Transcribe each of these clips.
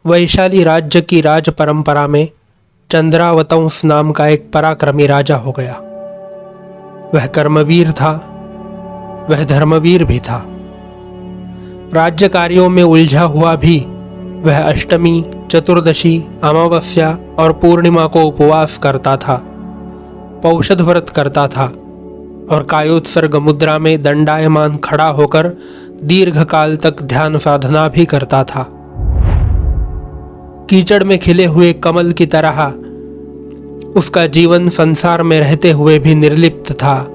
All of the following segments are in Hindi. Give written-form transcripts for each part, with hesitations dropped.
वैशाली राज्य की राज परंपरा में चंद्रावतंस नाम का एक पराक्रमी राजा हो गया। वह कर्मवीर था, वह धर्मवीर भी था। राज्य कार्यों में उलझा हुआ भी वह अष्टमी, चतुर्दशी, अमावस्या और पूर्णिमा को उपवास करता था, पौषध व्रत करता था और कायोत्सर्ग मुद्रा में दंडायमान खड़ा होकर दीर्घ काल तक ध्यान साधना भी करता था। कीचड़ में खिले हुए कमल की तरह उसका जीवन संसार में रहते हुए भी निर्लिप्त था,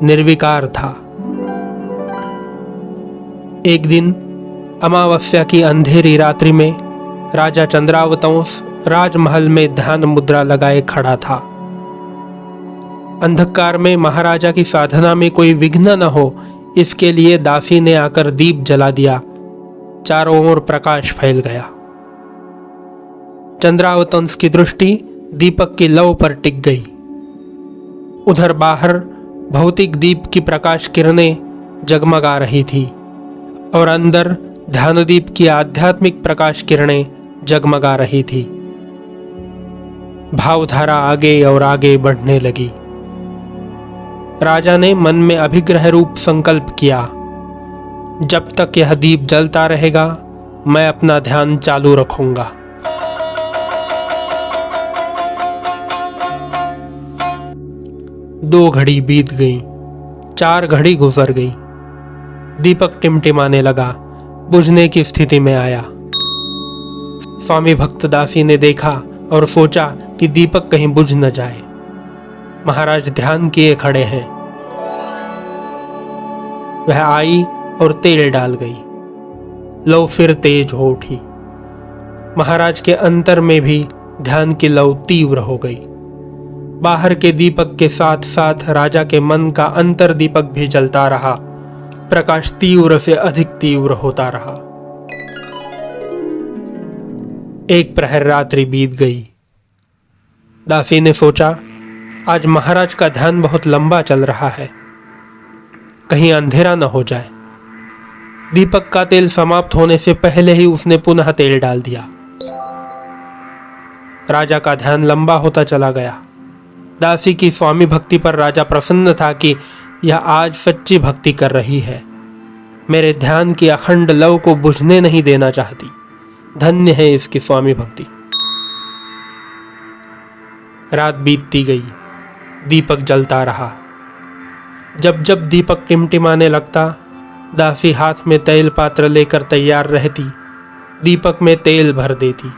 निर्विकार था। एक दिन अमावस्या की अंधेरी रात्रि में राजा चंद्रावतंस राजमहल में ध्यान मुद्रा लगाए खड़ा था। अंधकार में महाराजा की साधना में कोई विघ्न न हो, इसके लिए दासी ने आकर दीप जला दिया। चारों ओर प्रकाश फैल गया। चंद्रावतंस की दृष्टि दीपक की लौ पर टिक गई। उधर बाहर भौतिक दीप की प्रकाश किरणें जगमगा रही थी और अंदर ध्यानदीप की आध्यात्मिक प्रकाश किरणें जगमगा रही थी। भावधारा आगे और आगे बढ़ने लगी। राजा ने मन में अभिग्रह रूप संकल्प किया, जब तक यह दीप जलता रहेगा मैं अपना ध्यान चालू रखूंगा। दो घड़ी बीत गई, 4 घड़ी गुजर गई। दीपक टिमटिमाने लगा, बुझने की स्थिति में आया। स्वामी भक्तदासी ने देखा और सोचा कि दीपक कहीं बुझ न जाए। महाराज ध्यान किए खड़े हैं। वह आई और तेल डाल गई। लौ फिर तेज हो उठी। महाराज के अंतर में भी ध्यान की लौ तीव्र हो गई। बाहर के दीपक के साथ साथ राजा के मन का अंतर दीपक भी जलता रहा। प्रकाश तीव्र से अधिक तीव्र होता रहा। एक प्रहर रात्रि बीत गई। दासी ने सोचा, आज महाराज का ध्यान बहुत लंबा चल रहा है, कहीं अंधेरा न हो जाए। दीपक का तेल समाप्त होने से पहले ही उसने पुनः तेल डाल दिया। राजा का ध्यान लंबा होता चला गया। दासी की स्वामी भक्ति पर राजा प्रसन्न था कि यह आज सच्ची भक्ति कर रही है, मेरे ध्यान की अखंड लौ को बुझने नहीं देना चाहती। धन्य है इसकी स्वामी भक्ति। रात बीतती गई, दीपक जलता रहा। जब जब दीपक टिमटिमाने लगता, दासी हाथ में तेल पात्र लेकर तैयार रहती, दीपक में तेल भर देती।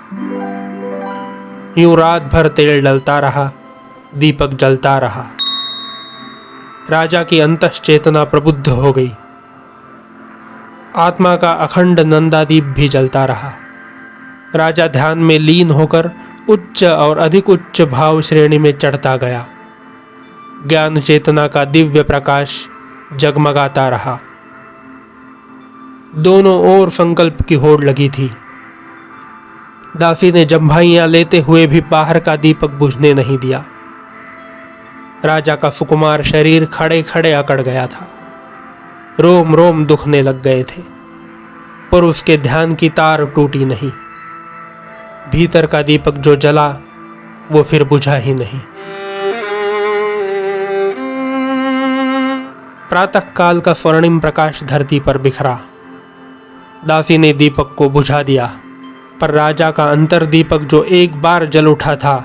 यूं रात भर तेल डलता रहा, दीपक जलता रहा। राजा की अंतश्चेतना प्रबुद्ध हो गई। आत्मा का अखंड नंदादीप भी जलता रहा। राजा ध्यान में लीन होकर उच्च और अधिक उच्च भाव श्रेणी में चढ़ता गया। ज्ञान चेतना का दिव्य प्रकाश जगमगाता रहा। दोनों ओर संकल्प की होड़ लगी थी। दासी ने जम्भाइयां लेते हुए भी बाहर का दीपक बुझने नहीं दिया। राजा का सुकुमार शरीर खड़े खड़े अकड़ गया था। रोम रोम दुखने लग गए थे, पर उसके ध्यान की तार टूटी नहीं। भीतर का दीपक जो जला वो फिर बुझा ही नहीं। प्रातः काल का स्वर्णिम प्रकाश धरती पर बिखरा। दासी ने दीपक को बुझा दिया, पर राजा का अंतर दीपक जो एक बार जल उठा था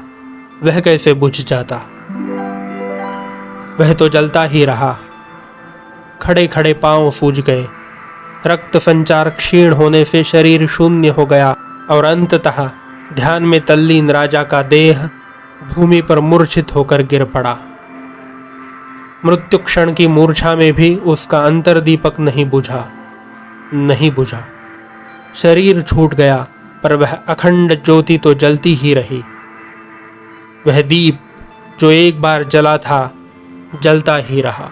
वह कैसे बुझ जाता। वह तो जलता ही रहा। खड़े खड़े पांव सूज गए। रक्त संचार क्षीण होने से शरीर शून्य हो गया और अंततः ध्यान में तल्लीन राजा का देह भूमि पर मूर्छित होकर गिर पड़ा। मृत्यु क्षण की मूर्छा में भी उसका अंतर दीपक नहीं बुझा। शरीर छूट गया, पर वह अखंड ज्योति तो जलती ही रही। वह दीप जो एक बार जला था जलता ही रहा।